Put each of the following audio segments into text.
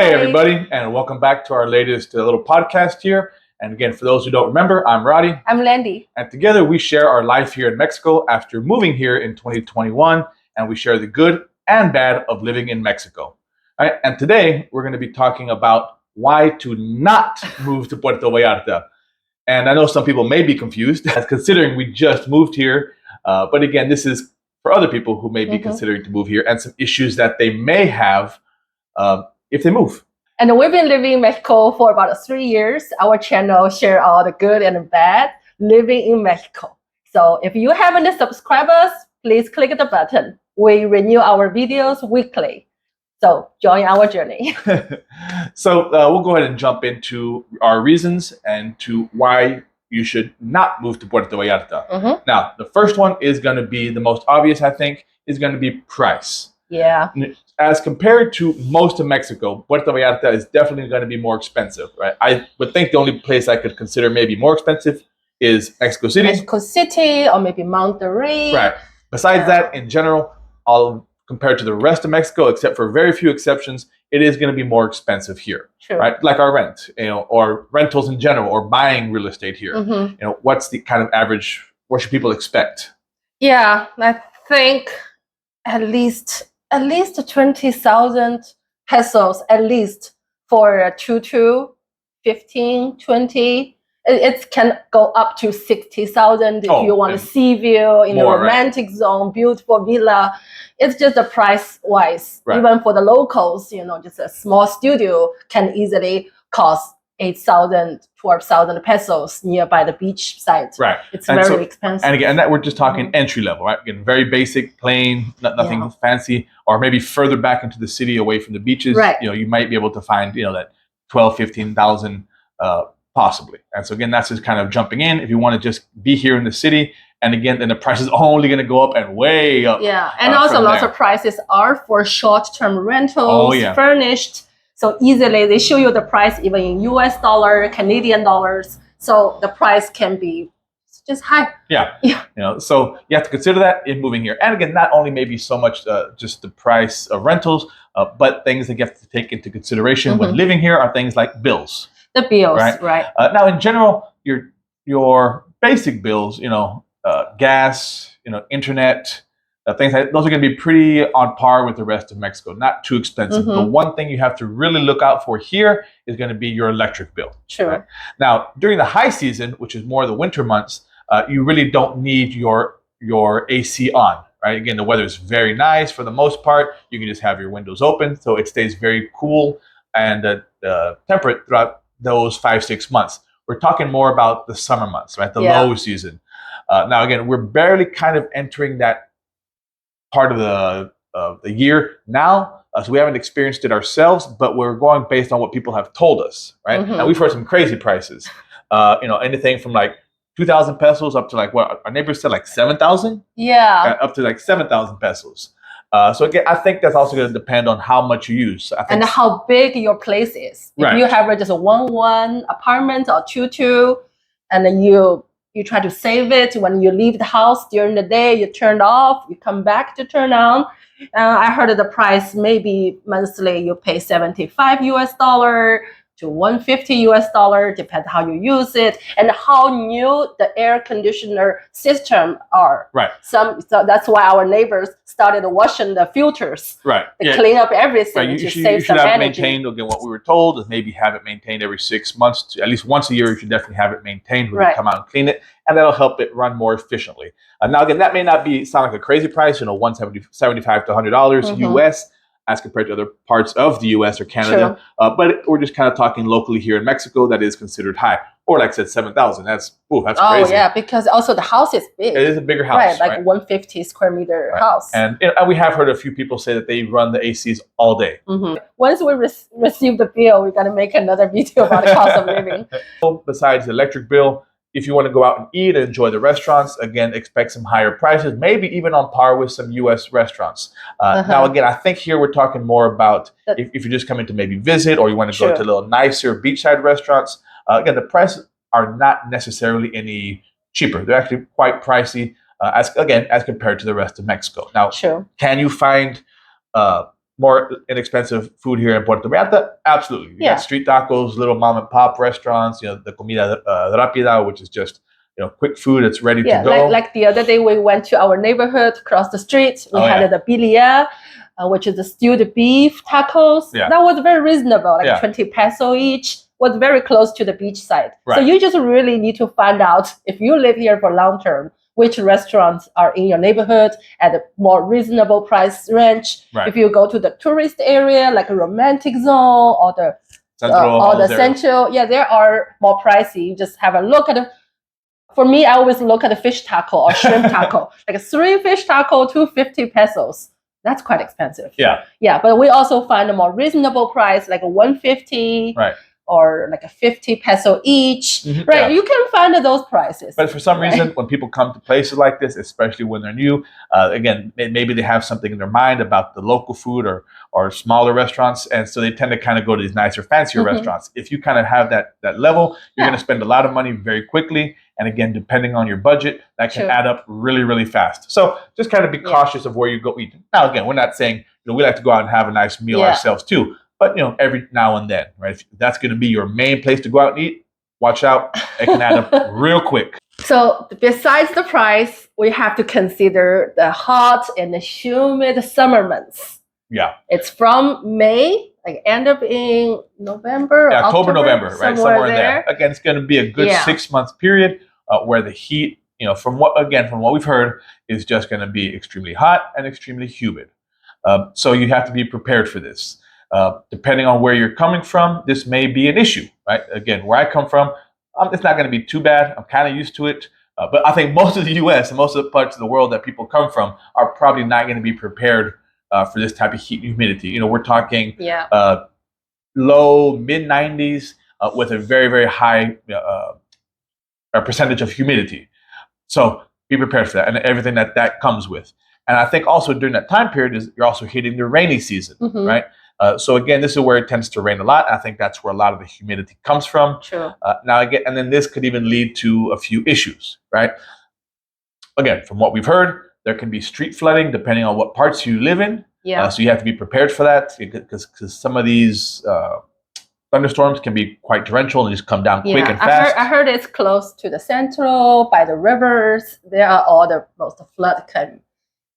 Hey, everybody, and welcome back to our latest little podcast here. And again, for those who don't remember, I'm Roddy. I'm Landy. And together we share our life here in Mexico after moving here in 2021, and we share the good and bad of living in Mexico. All right, and today we're going to be talking about why to not move to Puerto Vallarta. And I know some people may be confused, considering we just moved here. But again, this is for other people who may be considering to move here and some issues that they may have if they move. And we've been living in Mexico for about 3 years. Our channel share all the good and the bad living in Mexico. So if you haven't subscribed us, please click the button. We renew our videos weekly. So join our journey. So we'll go ahead and jump into our reasons and to why you should not move to Puerto Vallarta. Now, the first one is going to be the most obvious, I think, is going to be price. Yeah. As compared to most of Mexico, Puerto Vallarta is definitely going to be more expensive, right? I would think the only place I could consider maybe more expensive is Mexico City. Mexico City or maybe Monterrey. Right. Besides that, in general, all compared to the rest of Mexico, except for very few exceptions, it is going to be more expensive here. True. Right? Like our rent, or rentals in general, or buying real estate here. What's the kind of average? What should people expect? Yeah, I think at least 20,000 pesos at least for a 2-2, 15, 20. It can go up to 60,000 if you want a sea view in a romantic zone, beautiful villa. It's just the price wise. Right. Even for the locals, just a small studio can easily cost 8,000, 12,000 pesos nearby the beach side. Right. It's very expensive. And again, that we're just talking entry level, right? Again, very basic, plain, nothing fancy, or maybe further back into the city away from the beaches. Right. You might be able to find, that 12, 15,000 possibly. And so again, that's just kind of jumping in if you want to just be here in the city. And again, then the price is only going to go up and way up. Yeah. And also lots of prices are for short-term rentals, furnished. So easily they show you the price even in US dollar, Canadian dollars. So the price can be just high. Yeah. So you have to consider that in moving here. And again, not only maybe so much just the price of rentals, but things that you have to take into consideration when living here are things like bills. The bills, right. Now, in general, your basic bills, gas, internet, things like those are going to be pretty on par with the rest of Mexico. Not too expensive. The one thing you have to really look out for here is going to be your electric bill. Sure. Right? Now, during the high season, which is more the winter months, you really don't need your AC on. Right? Again, the weather is very nice for the most part. You can just have your windows open, so it stays very cool and temperate throughout those 5-6 months. We're talking more about the summer months, right? The low season. Now, again, we're barely kind of entering that part of the year now, so we haven't experienced it ourselves, but we're going based on what people have told us, right? And we've heard some crazy prices. Anything from like 2,000 pesos up to like what our neighbors said, like 7,000. Yeah. Up to like 7,000 pesos. So again, I think that's also going to depend on how much you use. And how big your place is. If you have just a 1-1 apartment or 2-2, and then you try to save it when you leave the house during the day, you turn it off, you come back to turn on. I heard the price maybe monthly you pay $75 to $150, depends how you use it and how new the air conditioner system are. Right. So that's why our neighbors started washing the filters. Right. They clean up everything to save some energy. You should have it maintained. Again, what we were told is maybe have it maintained every 6 months. At least once a year, you should definitely have it maintained when you come out and clean it, and that'll help it run more efficiently. Now, again, that may not sound like a crazy price, $75 to $100 US. As compared to other parts of the U.S. or Canada. But we're just kind of talking locally here in Mexico that is considered high. Or like I said, 7,000. That's crazy. Oh, yeah, because also the house is big. It is a bigger house. Right, like 150 square meter house. And we have heard a few people say that they run the ACs all day. Once we receive the bill, we're going to make another video about the cost of living. Besides the electric bill, if you want to go out and eat and enjoy the restaurants, again, expect some higher prices, maybe even on par with some U.S. restaurants. Now, again, I think here we're talking more about if you're just coming to maybe visit or you want to go to a little nicer beachside restaurants. Again, the prices are not necessarily any cheaper. They're actually quite pricey, as compared to the rest of Mexico. Now, can you find more inexpensive food here in Puerto Vallarta? Absolutely. You got street tacos, little mom and pop restaurants, the comida rápida, which is just quick food that's ready to go. Like the other day we went to our neighborhood across the street. We had the birria, which is the stewed beef tacos. Yeah. That was very reasonable, like 20 peso each. Was very close to the beach side. Right. So you just really need to find out, if you live here for long term, which restaurants are in your neighborhood at a more reasonable price range. Right. If you go to the tourist area, like a romantic zone or the central, there are more pricey. You just have a look at it. For me, I always look at a fish taco or shrimp taco. Like 3 fish taco, 250 pesos. That's quite expensive. Yeah. Yeah, but we also find a more reasonable price, like a 150. Right. Or like a 50 peso each, right? Yeah. You can find those prices. But for some reason, when people come to places like this, especially when they're new, again, maybe they have something in their mind about the local food or smaller restaurants, and so they tend to kind of go to these nicer, fancier restaurants. If you kind of have that level, you're going to spend a lot of money very quickly, and again, depending on your budget, that can add up really, really fast. So just kind of be cautious of where you go eat. Now, again, we're not saying we like to go out and have a nice meal ourselves too. But every now and then, right? If that's going to be your main place to go out and eat, watch out. It can add up real quick. So besides the price, we have to consider the hot and the humid summer months. Yeah. It's from May, like end up in November. Yeah, October, November, right? Somewhere in there. Again, it's going to be a good 6 month period where the heat, from what we've heard, is just going to be extremely hot and extremely humid. So you have to be prepared for this. Depending on where you're coming from, this may be an issue, right? Again, where I come from, it's not going to be too bad. I'm kind of used to it. But I think most of the U.S. and most of the parts of the world that people come from are probably not going to be prepared for this type of heat and humidity. We're talking low, mid-90s with a very, very high percentage of humidity. So be prepared for that and everything that comes with. And I think also during that time period you're also hitting the rainy season, right? So again, this is where it tends to rain a lot. I think that's where a lot of the humidity comes from. True. Now again, and then this could even lead to a few issues, right? Again, from what we've heard, there can be street flooding depending on what parts you live in. Yeah. So you have to be prepared for that because some of these thunderstorms can be quite torrential and just come down quick and fast. I heard it's close to the central, by the rivers. There are all the most flood can,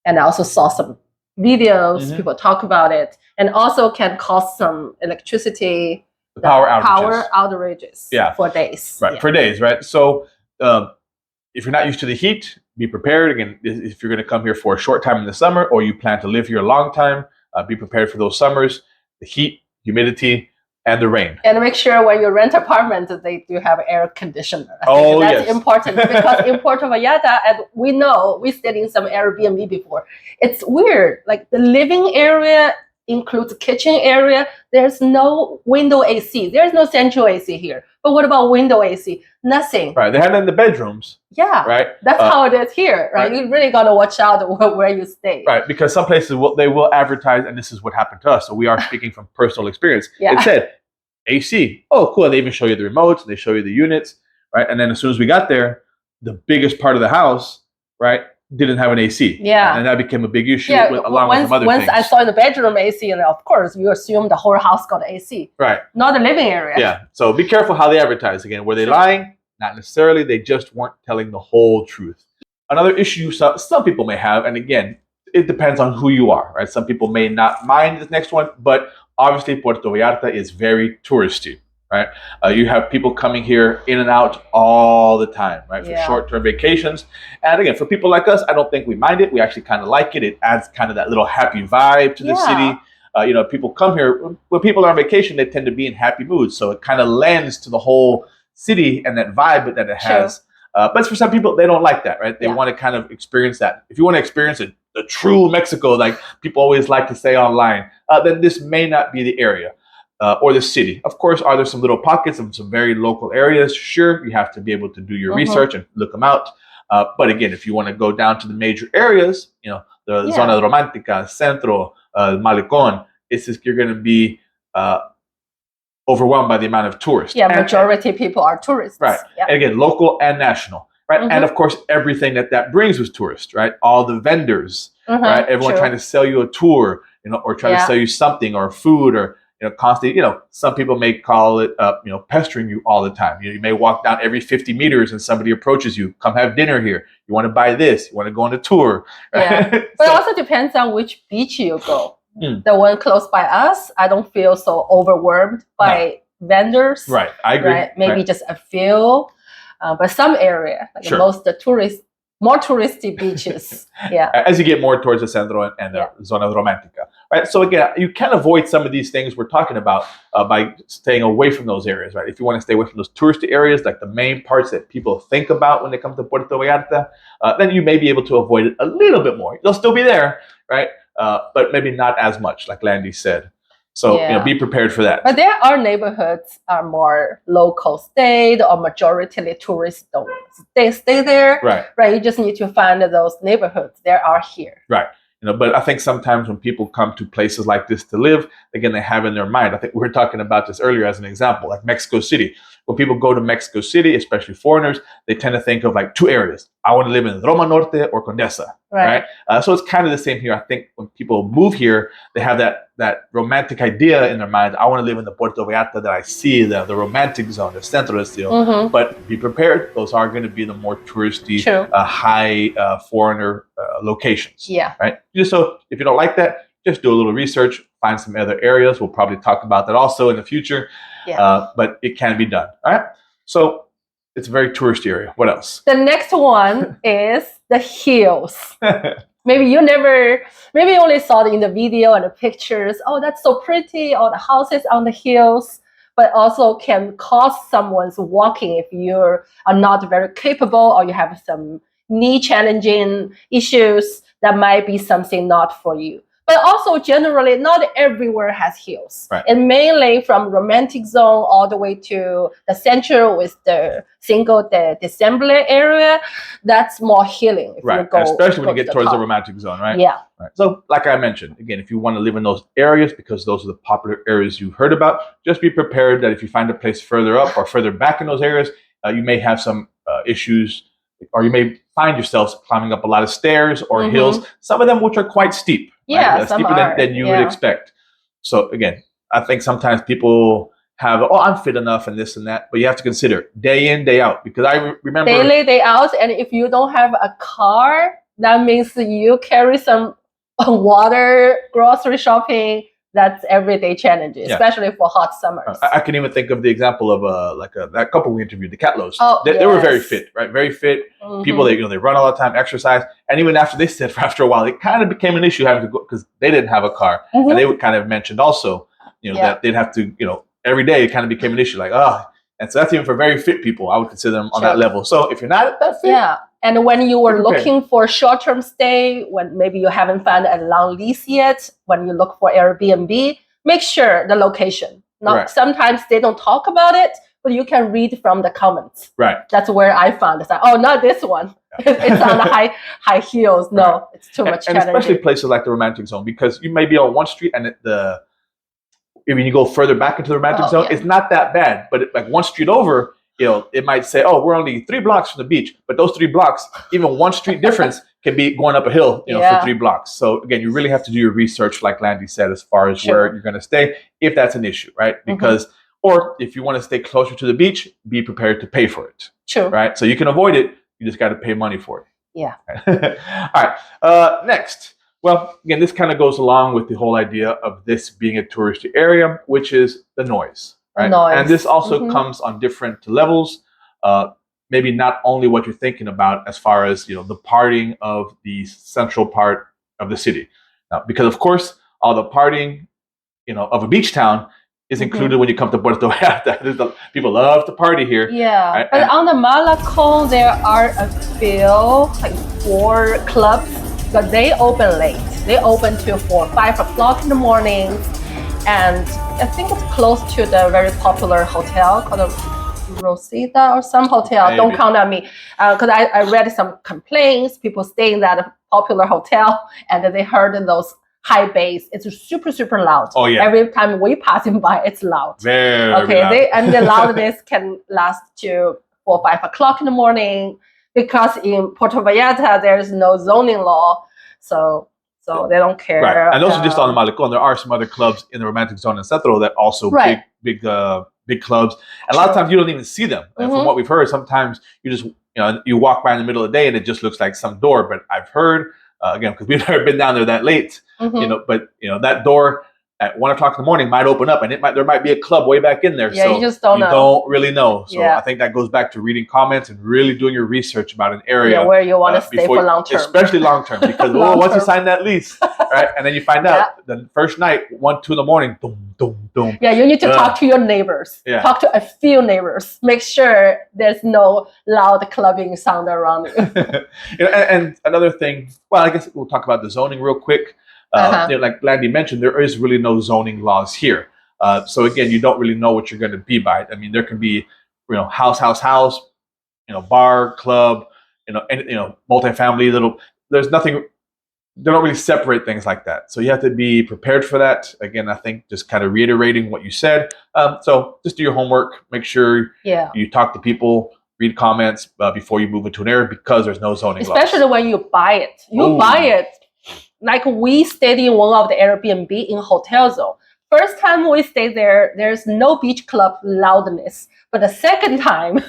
and I also saw some videos, people talk about it, and also can cause some electricity, power outages. For days. Right, for days, right? So if you're not used to the heat, be prepared. Again, if you're going to come here for a short time in the summer or you plan to live here a long time, be prepared for those summers, the heat, humidity, and the rain. And make sure when you rent apartments, they do have air conditioner. That's important because in Puerto Vallarta, as we know, we stayed in some Airbnb before. It's weird. Like the living area includes kitchen area. There's no window AC. There's no central AC here. But what about window AC? Nothing. Right. They have it in the bedrooms. Yeah. Right. That's how it is here. Right. You really got to watch out where you stay. Right. Because some places they will advertise, and this is what happened to us. So we are speaking from personal experience. It said AC. Oh, cool. They even show you the remotes and they show you the units. Right. And then as soon as we got there, the biggest part of the house, right, didn't have an AC. Yeah. And that became a big issue along with some other things. Once I saw in the bedroom AC, and of course, you assume the whole house got AC. Right. Not the living area. Yeah. So be careful how they advertise. Again, were they lying? Not necessarily. They just weren't telling the whole truth. Another issue some people may have, and again, it depends on who you are, right? Some people may not mind this next one, but obviously Puerto Vallarta is very touristy. Right, you have people coming here in and out all the time, right, for short-term vacations. And again, for people like us, I don't think we mind it. We actually kind of like it. It adds kind of that little happy vibe to the city. People come here when people are on vacation; they tend to be in happy moods, so it kind of lends to the whole city and that vibe that it has. But for some people, they don't like that, right? They want to kind of experience that. If you want to experience the true Mexico, like people always like to say online, then this may not be the area. Or the city. Of course, are there some little pockets of some very local areas? Sure, you have to be able to do your research and look them out. But again, if you want to go down to the major areas, the Zona Romantica, Centro, Malecón, it's just you're going to be overwhelmed by the amount of tourists. Yeah, majority people are tourists. Right. Yeah. And again, local and national. Right. And of course, everything that brings with tourists, right? All the vendors, right? Everyone trying to sell you a tour. or trying to sell you something or food or constantly, some people may call it, pestering you all the time. You may walk down every 50 meters and somebody approaches you, come have dinner here. You want to buy this, you want to go on a tour. Yeah, but it also depends on which beach you go. The one close by us, I don't feel so overwhelmed by vendors. Right, I agree. Right? Maybe just a few, but some area, like most more touristy beaches. Yeah. As you get more towards the centro and the zona romantica, right? So again, you can avoid some of these things we're talking about by staying away from those areas, right? If you want to stay away from those touristy areas, like the main parts that people think about when they come to Puerto Vallarta, then you may be able to avoid it a little bit more. They'll still be there, right? But maybe not as much, like Landy said. So be prepared for that. But there are neighborhoods are more local stayed or majority tourists don't stay there. Right. You just need to find those neighborhoods. There are here. Right. But I think sometimes when people come to places like this to live, again, they have in their mind, I think we were talking about this earlier as an example, like Mexico City. When people go to Mexico City, especially foreigners, they tend to think of like two areas. I want to live in Roma Norte or Condesa, right? So it's kind of the same here. I think when people move here, they have that romantic idea in their mind. I want to live in the Puerto Vallarta that I see, the romantic zone, the centro estilo. But be prepared. Those are going to be the more touristy, high foreigner locations. Yeah. Right. So if you don't like that, just do a little research, find some other areas. We'll probably talk about that also in the future. Yeah. But it can be done. All right. So it's a very touristy area. What else? The next one is the hills. Maybe you only saw it in the video and the pictures. Oh, that's so pretty. All the houses on the hills. But also can cost someone's walking if you are not very capable or you have some knee challenging issues. That might be something not for you. But also generally, not everywhere has hills. Right. And mainly from romantic zone all the way to the central with the the Assembly area, that's more healing. If you go, especially when you get towards the romantic zone, right? Yeah. Right. So like I mentioned, again, if you want to live in those areas, because those are the popular areas you heard about, just be prepared that if you find a place further up or further back in those areas, you may have some issues, or you may find yourselves climbing up a lot of stairs or hills, some of them which are quite steep. Yeah, right? Steeper than you would expect. So again, I think sometimes people have, I'm fit enough and this and that, but you have to consider day in, day out, because I remember daily, day out, and if you don't have a car, that means you carry some water, grocery shopping. That's everyday challenges, especially for hot summers. I can even think of the example of that couple we interviewed, the Catlows. Oh, they were very fit, right? Very fit people. They run all the time, exercise, and even after they said after a while, it kind of became an issue having to go because they didn't have a car, and they would kind of mentioned also, that they'd have to, every day it kind of became an issue, and so that's even for very fit people. I would consider them on that level. So if you're not that fit, and when you were looking for short-term stay, when maybe you haven't found a long lease yet, when you look for Airbnb, make sure the location. Sometimes they don't talk about it, but you can read from the comments. Right. That's where I found it. Not this one. It's on the high heels. No, it's too much challenging. And especially places like the romantic zone, because you may be on one street and when you go further back into the romantic zone, it's not that bad. But like one street over, it might say, we're only 3 blocks from the beach. But those 3 blocks, even one street difference can be going up a hill, for 3 blocks. So again, you really have to do your research, like Landy said, as far as where you're going to stay, if that's an issue, right? Because, or if you want to stay closer to the beach, be prepared to pay for it. True. Right? So you can avoid it. You just got to pay money for it. Yeah. All right. Next. Well, again, this kind of goes along with the whole idea of this being a touristy area, which is the noise. Right? And this also comes on different levels. Maybe not only what you're thinking about as far as the partying of the central part of the city. Now, because of course, all the partying, of a beach town is included when you come to Puerto Vallarta. People love to party here. Yeah, right? But on the Malacon, there are a few, like 4 clubs, but they open late. They open till 4, 5 o'clock in the morning. And I think it's close to the very popular hotel called Rosita or some hotel. Maybe. Don't count on me. Because I read some complaints, people staying in that popular hotel, and they heard those high bass. It's super, super loud. Oh, yeah. Every time we passing by, it's loud. Very loud. And the loudness can last to 4, 5 o'clock in the morning, because in Puerto Vallarta, there's no zoning law. So So they don't care. Right. And those are just on the Malecon. There are some other clubs in the romantic zone in Centro that also big clubs. And a lot of times you don't even see them. And from what we've heard, sometimes you just you walk by in the middle of the day and it just looks like some door. But I've heard again, because we've never been down there that late, but that door at 1 o'clock in the morning might open up, and there might be a club way back in there. Yeah, so you just don't know. Don't really know. So I think that goes back to reading comments and really doing your research about an area where you want to stay for long term, especially long term, because once you sign that lease, right, and then you find out the first night, 1, 2 in the morning, boom, boom, boom. Yeah, you need to talk to your neighbors. Yeah. Talk to a few neighbors. Make sure there's no loud clubbing sound around you. And another thing, well, I guess we'll talk about the zoning real quick. Like Landy mentioned, there is really no zoning laws here. So again, you don't really know what you're going to be by. I mean, there can be, house, bar, club, multifamily, there's nothing. They don't really separate things like that. So you have to be prepared for that. Again, I think just kind of reiterating what you said. So just do your homework. Make sure you talk to people, read comments before you move into an area, because there's no zoning laws. Especially when you buy it. Buy it. Like we stayed in one of the Airbnb in hotel zone. First time we stayed there, there's no beach club loudness. But the second time,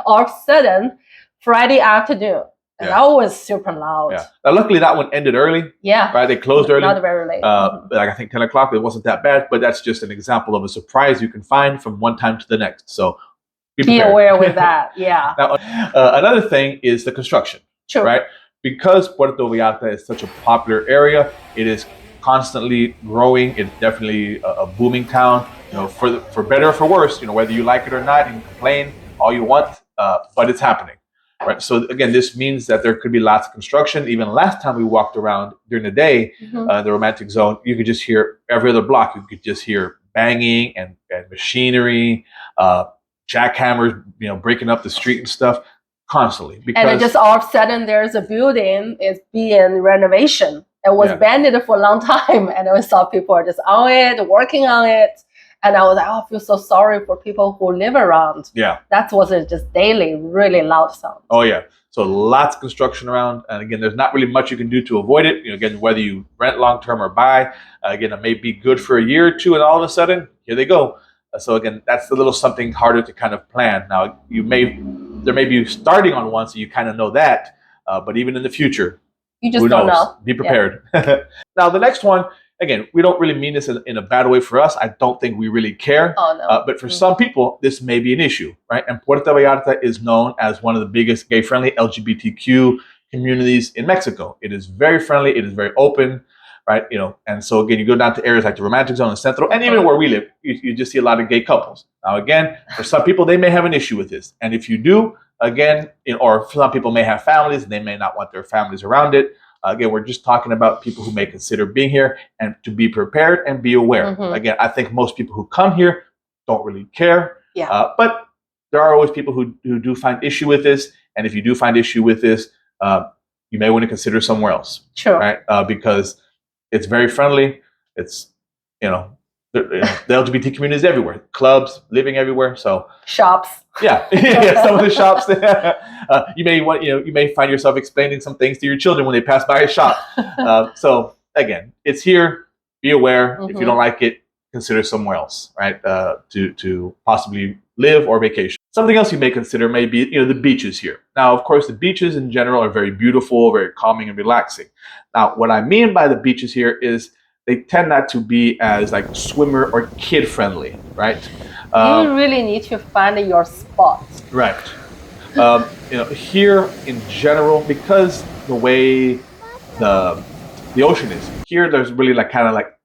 all of a sudden, Friday afternoon, and that was super loud. Yeah. Now, luckily, that one ended early. Yeah. Right? They closed early. Not very late. Like I think 10 o'clock, it wasn't that bad. But that's just an example of a surprise you can find from one time to the next. So be aware with that. Yeah. Now, another thing is the construction. True. Right? Because Puerto Vallarta is such a popular area, it is constantly growing. It's definitely a booming town. For better or for worse, whether you like it or not, you can complain all you want, but it's happening, right? So again, this means that there could be lots of construction. Even last time we walked around during the day, the romantic zone, you could just hear every other block. You could just hear banging and machinery, jackhammers, breaking up the street and stuff. Constantly, and then just all of a sudden there's a building is being renovation. It was abandoned for a long time, and we saw people are just on it, working on it, and I was like, I feel so sorry for people who live around. Yeah, that wasn't just daily, really loud sound. Oh yeah, so lots of construction around, and again, there's not really much you can do to avoid it. Again, whether you rent long term or buy, again, it may be good for a year or two, and all of a sudden, here they go. So again, that's a little something harder to kind of plan. Now, there may be starting on one, so you kind of know that. But even in the future, you just don't know. Be prepared. Yeah. Now, the next one, again, we don't really mean this in a bad way for us. I don't think we really care. Oh, no. But for some people, this may be an issue, right? And Puerto Vallarta is known as one of the biggest gay-friendly LGBTQ communities in Mexico. It is very friendly. It is very open. Right, and so again, you go down to areas like the romantic zone in Centro, and even where we live, you just see a lot of gay couples. Now, again, for some people, they may have an issue with this, and if you do, again, or some people may have families and they may not want their families around it. Again, we're just talking about people who may consider being here, and to be prepared and be aware. Again, I think most people who come here don't really care. Yeah. But there are always people who do find issue with this, and if you do find issue with this, you may want to consider somewhere else. Sure. Right, because it's very friendly. It's, the LGBT community is everywhere. Clubs, living everywhere. So shops. Yeah, some of the shops. You may find yourself explaining some things to your children when they pass by a shop. So again, it's here. Be aware. If you don't like it, consider somewhere else, right? To possibly live or vacation. Something else you may consider may be, the beaches here. Now, of course, the beaches in general are very beautiful, very calming and relaxing. Now, what I mean by the beaches here is they tend not to be as like swimmer or kid friendly, right? You really need to find your spot. Right. Here in general, because the way the ocean is here, there's really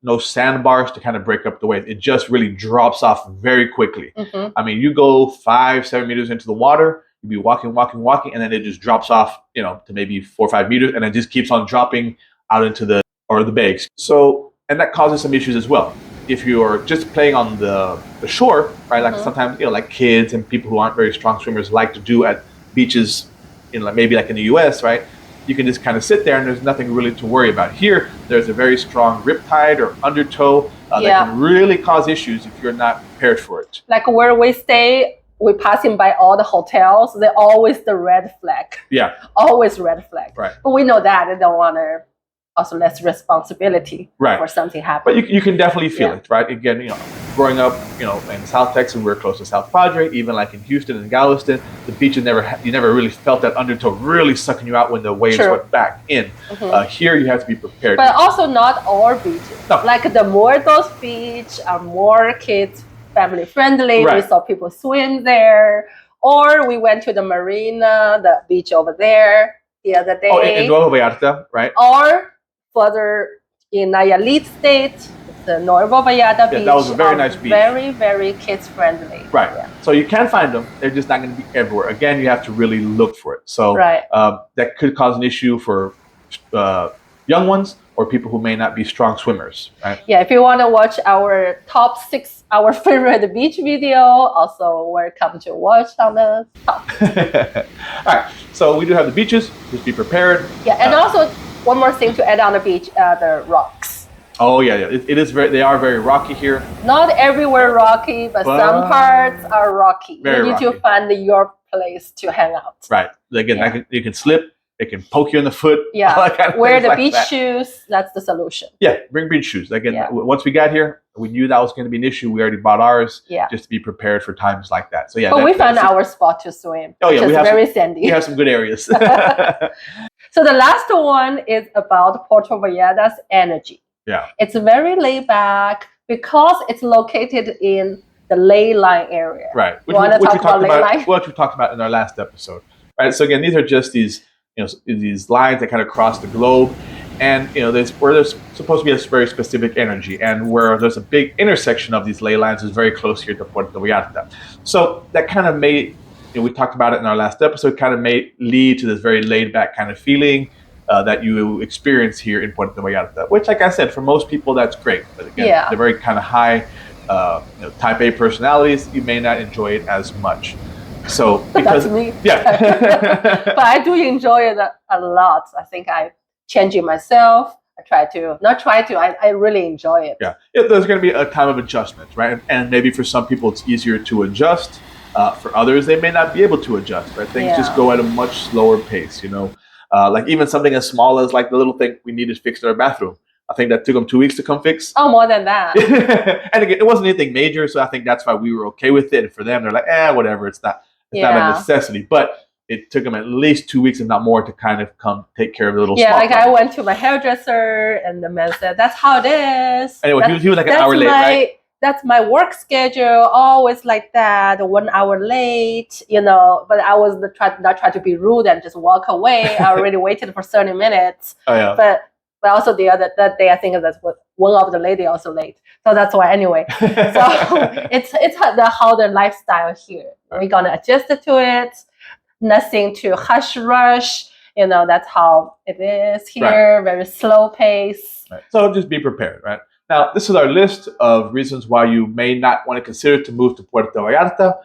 no sandbars to kind of break up the wave. It just really drops off very quickly. I mean, you go 5-7 meters into the water, you'd be walking, and then it just drops off, to maybe 4 or 5 meters, and it just keeps on dropping out into the bay. So, and that causes some issues as well. If you're just playing on the shore, right? Like sometimes, like kids and people who aren't very strong swimmers like to do at beaches, maybe like in the U.S., right? You can just kind of sit there and there's nothing really to worry about. Here, there's a very strong riptide or undertow that can really cause issues if you're not prepared for it. Like where we stay, we're passing by all the hotels. They're always the red flag. Yeah. Always red flag. Right. But we know that they don't want to also less responsibility Right. for something happening. But you can definitely feel it, right? Again, growing up, in South Texas, we were close to South Padre. Even like in Houston and Galveston, the beaches you never really felt that undertow really sucking you out when the waves True. went back in. Here, you have to be prepared. But also not all beaches. No. Like the more those beach are more kids family friendly. Right. We saw people swim there, or we went to the marina, the beach over there the other day. Oh, in Puerto Vallarta, right? Or further in Nayarit State, the Nuevo Vallarta beach. That was a very nice beach. Very, very kids friendly. Right. Yeah. So you can find them. They're just not going to be everywhere. Again, you have to really look for it. So that could cause an issue for young ones or people who may not be strong swimmers. Right. Yeah. If you want to watch our top 6 our favorite beach video, also welcome to watch on the top. All right. So we do have the beaches. Just be prepared. Yeah. And also one more thing to add on the beach, the rocks. Oh yeah. It is very. They are very rocky here. Not everywhere rocky, but some parts are rocky. You need to find your place to hang out. Right. Again, you can slip. It can poke you in the foot. Yeah. Wear the beach shoes. That's the solution. Yeah. Bring beach shoes. Again, once we got here, we knew that was going to be an issue. We already bought ours. Yeah. Just to be prepared for times like that. So yeah. But we found our spot to swim. Oh yeah. It's very sandy. We have some good areas. So the last one is about Puerto Vallarta's energy. Yeah. It's very laid back because it's located in the ley line area. Right. Which we talked about in our last episode. Right. So again, these are just these lines that kind of cross the globe, and there's supposed to be a very specific energy, and where there's a big intersection of these ley lines is very close here to Puerto Vallarta. So that kind of made, we talked about it in our last episode, kind of may lead to this very laid back kind of feeling that you experience here in Puerto Vallarta, which, like I said, for most people, that's great. But again, they're very kind of high type A personalities. You may not enjoy it as much. So because that's me. Yeah. But I do enjoy it a lot. I think I'm changing myself. I really enjoy it. Yeah. There's going to be a time of adjustment, right? And maybe for some people it's easier to adjust. For others, they may not be able to adjust, right? Things just go at a much slower pace, like even something as small as like the little thing we needed fixed in our bathroom. I think that took them 2 weeks to come fix. Oh, more than that. And again, it wasn't anything major, so I think that's why we were okay with it. And for them, they're like, whatever, it's not a necessity. But it took them at least 2 weeks, if not more, to kind of come take care of the little small like problem. I went to my hairdresser, and the man said, "That's how it is." Anyway, he was like an hour late, right? That's my work schedule, always like that, 1 hour late, but I was not trying to be rude and just walk away. I already waited for 30 minutes. Oh, yeah. But also that day, I think that's what one of the lady also late. So that's why anyway. So it's how the lifestyle here. Right. We're going to adjust to it. Nothing to rush. That's how it is here. Right. Very slow pace. Right. So just be prepared, right? Now, this is our list of reasons why you may not want to consider to move to Puerto Vallarta.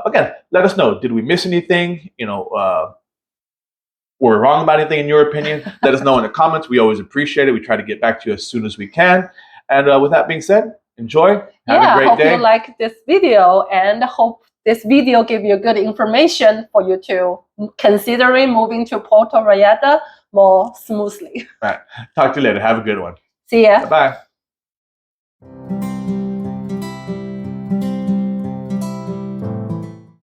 Again, let us know. Did we miss anything? Were we wrong about anything in your opinion? Let us know in the comments. We always appreciate it. We try to get back to you as soon as we can. And with that being said, enjoy. Have a great day. Hope you like this video, and hope this video give you good information for you to considering moving to Puerto Vallarta more smoothly. All right. Talk to you later. Have a good one. See ya. Bye-bye.